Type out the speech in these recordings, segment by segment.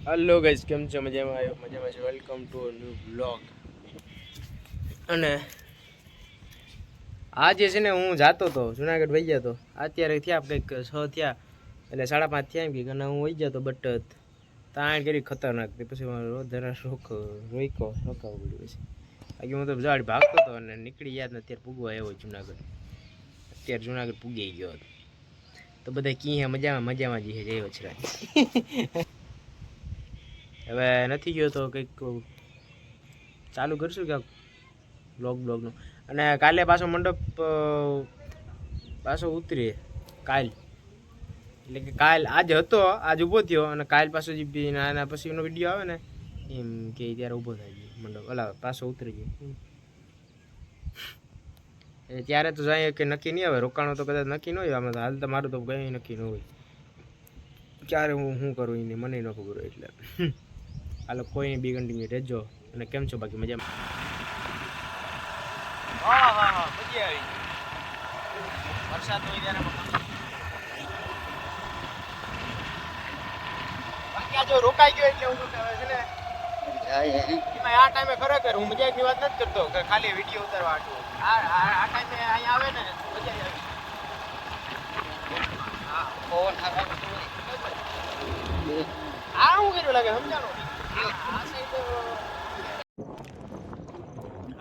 Hello guys, કેમ છો? મજામાં આવ્યો? મજામાં છે. Welcome to new blog. અને આજે છે ને હું જાતો હતો જુનાગઢ વહી જતો. અત્યારે થયા કંઈક 6 થયા એટલે 5:30 થયા એમ કે અને હું વહી જતો બટ તાણ કરી ખતરનાક. પછી મારો જરા રોકાવું પડ્યું. પછી બાકી હું તો જાડી ભાગતો હતો અને નીકળી યાદ ને અત્યારે પૂગવા આવ્યો જુનાગઢ. અત્યારે જુનાગઢ પૂગી ગયો હતો તો બધા કી મજામાં જ જય વછરાજ. હવે નથી ગયો તો કંઈક ચાલુ કરશું ક્યાંક બ્લોગનું. અને કાલે પાછો મંડપ પાછો ઉતરીએ કાલ, એટલે કે કાલ આજ હતો, આજ ઊભો થયો અને કાલ પાછો જે આના પછીનો વિડીયો આવે ને એમ કે ત્યારે ઊભો થાય છે મંડપ, ઓલા પાછો ઉતરી જાય. ત્યારે તો જાય કે નક્કી નહીં આવે, રોકાણો તો કદાચ નક્કી ન હોય. આમાં હાલ તો મારું તો કંઈ નક્કી ન હોય ક્યારે હું શું કરું એને મને ન ખબર હોય. એટલે હાલો કોઈ બી કન્ટિન્યુ રહેજો. અને કેમ છો બાકી મજામાં? હા મજા આવી. વરસાદ હોય ત્યારે બાકી આ જો રોકાઈ ગયો એટલે હું છે ને એમાં આ ટાઈમે ખરેખર હું મજાકની વાત નથી કરતો કે ખાલી વિડીયો ઉતારવા આટલું. આ ટાઈમે અહીંયા આવે ને મજા આવી. હા ફોન આ હું કર્યું લાગે સમજાણો.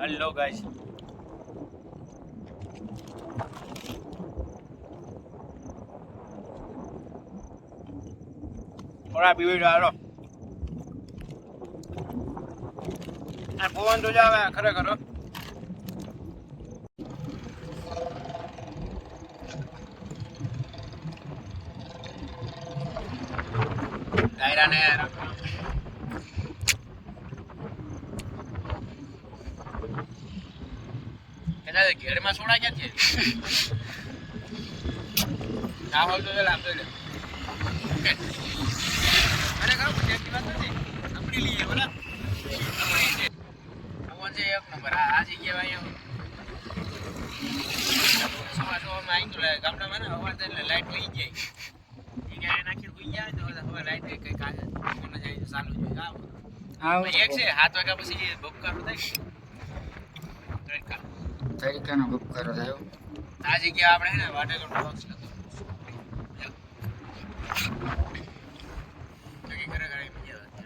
હેલો ગાઈસ, થોડા પીવી હાલો. આ પવન તો જાવે ખરેખર. ડાયરાને કેના ઘેરમાં સોડા ક્યાં છે? ના હોય તો આપતો લે. અરે ખરો પંચાયતની વાત નથી, આપણી લઈએ બોલા. પવન છે એક નંબર. આ જગ્યાએ અહીંયા સવારમાં આવી તો ગામડામાં ને અવાજ એટલે લાઈટ વહી જાય. એ ક્યાંય નાખી વહી જાય તો હવે લાઈટ કંઈ કાગળ કોને જાય તો ચાલુ જોઈએ. એક છે 7 વાગ્યા પછી બપકારો થાય. તરીકાનો બપકારો થયો. આ જગ્યા આપણે ને વાટેલો બોક્સ લતો. જગ્યા ખરેખર મજા આવે.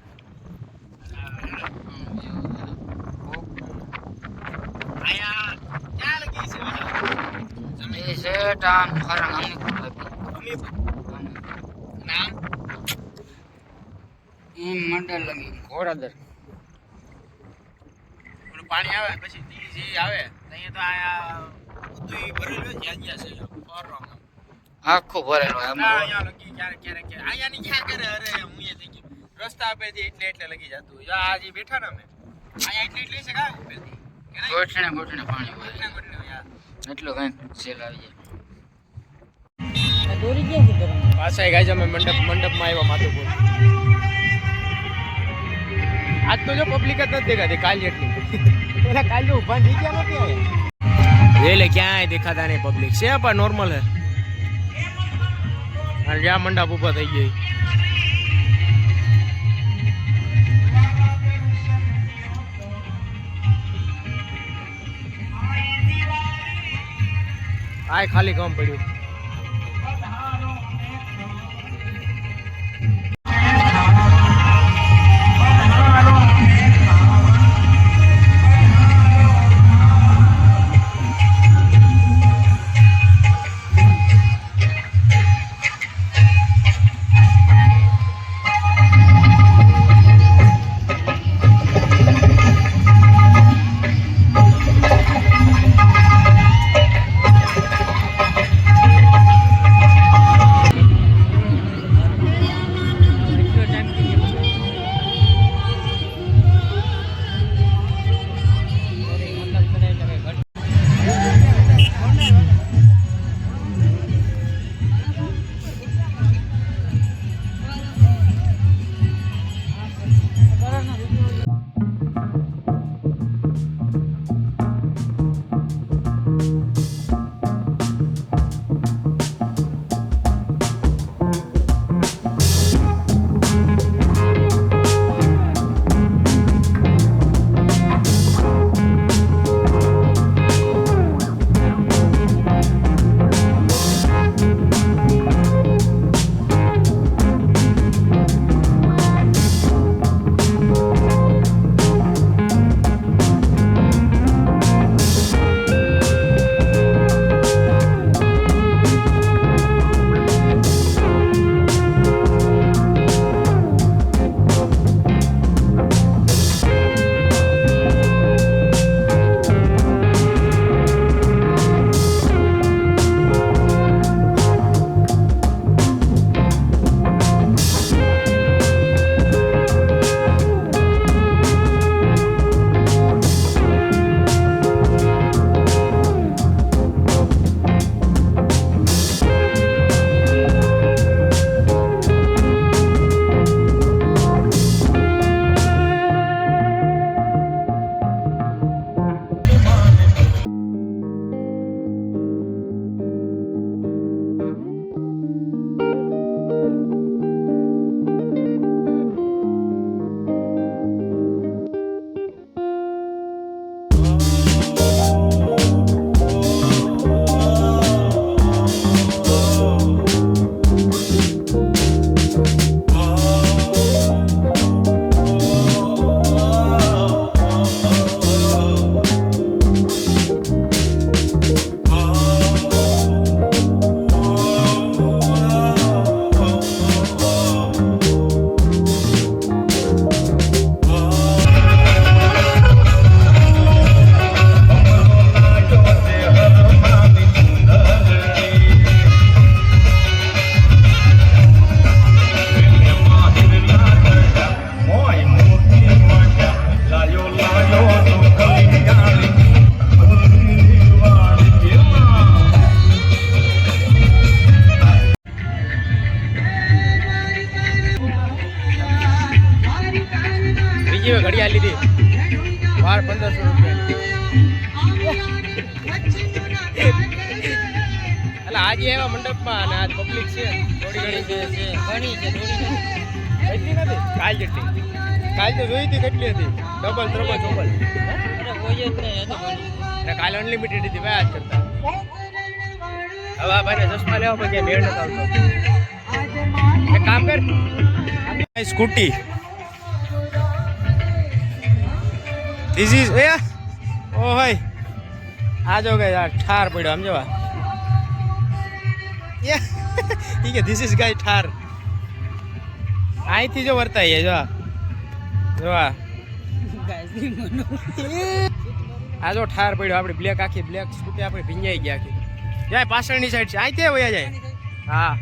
આયા ક્યાં લગી છે? જમીન છે ટામ ફરંગ અમીપુર નામ એમ મંડળ લગી ઘોડાદર. પાણી આવે પછી જે આવે અહીંયા તો આયા બધું ભરેલું જ્યાં જ્યાં છે આખો ભરેલો. અહીંયા લગી ક્યારેક અહીંયા ની ક્યાં કરે. અરે હું એ થઈ ગયું રસ્તા આપે છે એટલે લગી જતું. આ જે બેઠા ને અમે અહીંયા એટલે છે કા ઉપરથી ગોઠણે પાણી હોય એટલો કઈ સેલ આવી જાય. દોરી ગયા છે પાછા ગાય અમે મંડપમાં આવ્યા માધુપુર. આજ તો જો પબ્લિક જ નથી દેખાતી કાલ જેટલી. પેલા કાલ જો ઉભા થઈ ગયા નથી આવ્યા એટલે ક્યાંય દેખાતા નહીં પબ્લિક છે પણ નોર્મલ હે. અને જ્યાં મંડપ ઉભા થઈ ગઈ આ ખાલી કામ પડ્યું. જીવે ઘડિયાળ લીધી 1200-1500 એટલે આજે એવા મંડપમાં અને આજ પબ્લિક છે થોડી ઘણી છે ઘણી છે થોડી એટલી નથી કાલ જેટલી કાલ તો જોઈ હતી કેટલી હતી ડબલ ત્રબલ ચોબલ કોઈ જ નહીં એટલે કાલ અનલિમિટેડ હતી ભાઈ આજ કરતા હવે આ ભાઈને ચશ્મા લેવા પછી મેળ નથી આવતો એક કામ કર સ્કૂટી ધીસ ઇઝ એ ઓ ભાઈ આ જો ગઈ આ ઠાર પડ્યો સમજો ઠીક છે ધીસ ઇઝ ગાય ઠાર અહીંથી જો વર્તાઈએ જો જો આ જો ઠાર પડ્યો આપણી બ્લેક આખી બ્લેક સ્કૂટી આપણે ભીંજાઈ ગયા આખી જાય પાછળની સાઈડ છે અહીંથી વયા જાય હા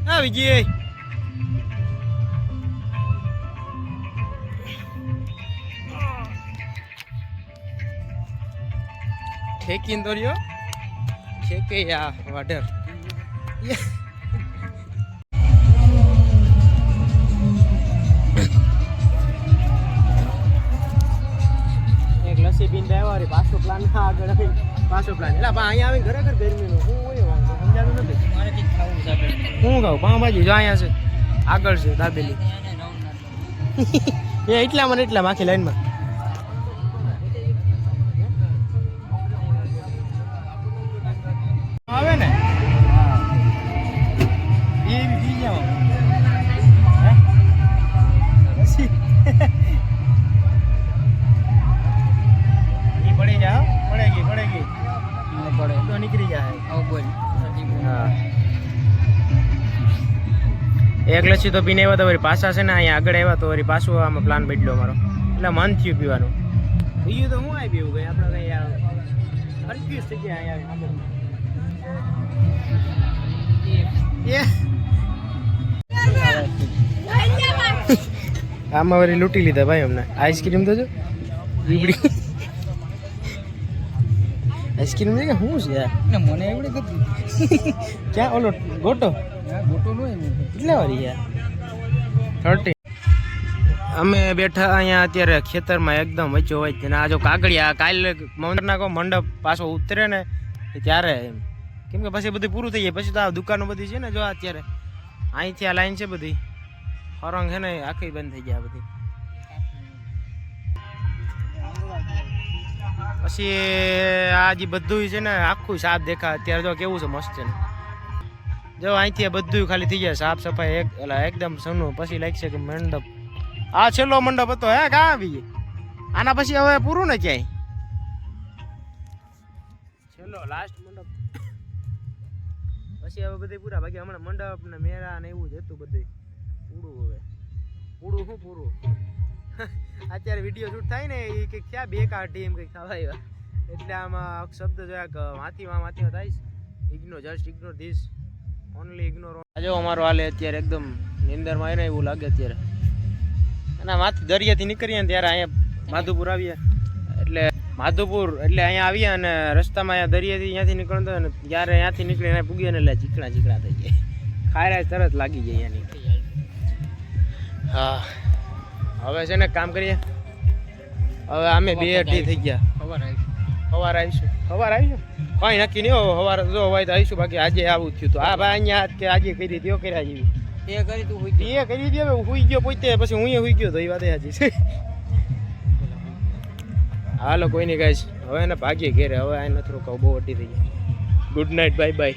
હા વિજય ઠેકીને તો રહ્યો ઠેકે યા વાઢર એક લસ્સી પીને આવ્યા રે પાછો પ્લાન આગળ પાછો પ્લાન એટલે અહીંયા આવીને ખરેખર ગરમીનું હું હોય વાંધો સમજાતું નથી મારે કંઈક ખાવું છે હું ખાઉં પાઉંભાજી જો અહીંયા છે આગળ છે દાબેલી એ એટલામાં ને એટલામાં આખી લાઈનમાં આવે ને એ બી પી જાઓ પછી એ પડી જાઓ પડેગી પડે તો નીકળી જાય આવું બોલ હા એક લસ્સી તો પીને આવ્યા તો વળી પાછા છે ને અહીંયા આગળ આવ્યા તો વળી પાછું આમાં પ્લાન બદલ્યો મારો એટલે મન થયું પીવાનું બીજું તો હું આવી પીવું કઈ આપણે કઈ કન્ફ્યુઝ થઈ ગયા અહીંયા આમાં વળી લૂંટી લીધા ભાઈ અમને આઈસ્ક્રીમ તો જો બીબડી આઈસ્ક્રીમ છે કે શું છે યાર મને એવડે ગતું ક્યાં ઓલો ગોટો ગોટો નો કેટલા વારી યાર 30 અમે બેઠા અહીંયા અત્યારે ખેતરમાં એકદમ વચ્ચો વચ્ચ અને આ જો કાગળિયા કાલે મંદિરના કો મંડપ પાછો ઉતરે ને ત્યારે એમ કેમ કે પછી બધું પૂરું થઈ જાય પછી તો આ દુકાનો બધી છે ને જો અત્યારે અહીંથી આ લાઈન છે બધી હરંગ છે ને આખી બંધ થઈ ગયા બધી પછી આ જે બધું છે ને આખું સાફ દેખાય અત્યારે જો કેવું છે મસ્ત છે ને જો અહીંથી બધું ખાલી થઈ જાય સાફ સફાઈ એકદમ સનું પછી લાગશે કે મંડપ આ છેલ્લો મંડપ હતો હે કાં આવી આના પછી હવે પૂરું ને ક્યાંય છેલ્લો લાસ્ટ મંડપ પછી હવે બધે પૂરા બાકી હમણાં મંડપ ને મેરા ને એવું જ હતું બધું પૂરું હવે પૂરું શું પૂરું અત્યારે વિડીયો શૂટ થાય ને એ કંઈક ક્યાં બે કાઢી એમ કંઈક થવા આવ્યા એટલે આમાં શબ્દ જોયા માથીમાં થાય ignore just ignore this only ignore જો અમારો હાલે અત્યારે એકદમ નિંદરમાં આવે ને એવું લાગે અત્યારે અને માથી દરિયાથી નીકળીએ ને ત્યારે અહીંયા માધુપુર આવીએ એટલે માધુપુર એટલે અહીંયા આવીએ અને રસ્તામાં અહીંયા દરિયાથી અહીંયાથી નીકળતો ને જ્યારે અહીંયાથી નીકળીને અહીંયા પૂગીએ ને એટલે ચીકણા થઈ જાય ખાયરા તરત લાગી જાય અહીંયાની હા હવે છે ને કામ કરીએ હવે અમે બે અઢી થઈ ગયા સવાર આવીશું કઈ નક્કી નહીં સવાર જો હોય તો આવીશું બાકી આજે આવું થયું તો આ ભાઈ અહીંયા કે આજે કરી દો કર્યા જેવી એ કરી તું એ કરી દે હું સુઈ ગયો પોતે પછી હું સુઈ ગયો તો એ વાત હાજી છે હાલો કોઈ નહીં ગાઈશ હવે એને ભાગીએ ઘેરે હવે આ નથી રોકાવ બહુ અઢી થઈ ગયા ગુડ નાઇટ બાય બાય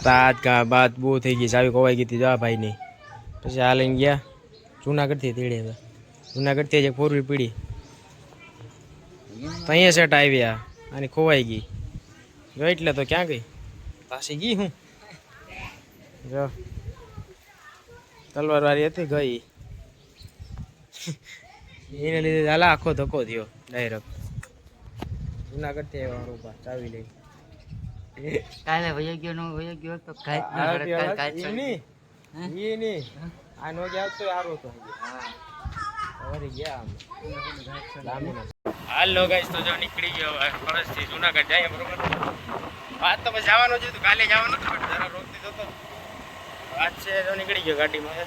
રાત કા બાત બહુ થઈ ગઈ ચાવી કોવાઈ ગઈ હતી જા ભાઈ ની પછી આ લઈને ગયા જુનાગઢથી તેડે હવે જુનાગઢથી જ 4 વ્હીલ પીડી તો અહીંયા સેટ આવ્યા અને ખોવાઈ ગઈ જો એટલે તો ક્યાં ગઈ પાછી ગઈ હું જો તલવાર વાળી હતી ગઈ એને લીધે હાલા આખો ધક્કો થયો ડાયરેક્ટ જુનાગઢથી આવ્યા રૂપા ચાવી લઈ કાલે વયો ગયો તો કાલ આ નો ગયા તો યાર હતો વળી ગયા હાલો ગાઈસ તો જો નીકળી ગયો ફરજથી જુનાગઢ જાય બરોબર વાત તો પછી જવાનું છે તો કાલે જવાનું હતું પણ જરા રોક દીધો તો વાત છે તો નીકળી ગયો ગાડીમાં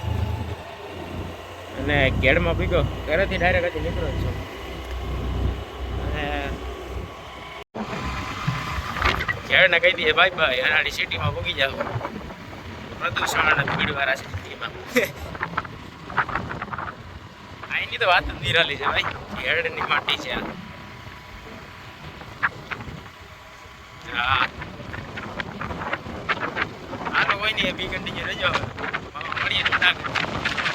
અને ગેડમાં પીગો ઘરેથી ડાયરેક્ટ હજી નીકળ્યો છું અને ઘેડને કહી દઈએ ભાઈ ભાઈ અનાડી સિટીમાં ભોગી જાવ પ્રદૂષણ ભીડવાળા સિટીમાં આઈની તો વાત જ નિરાલી છે ભાઈ ઘેડની માટી છે હા હાલો કોઈ નહીં બી કન્ટિન્યુ રહેજો મળીએ જુનાગઢ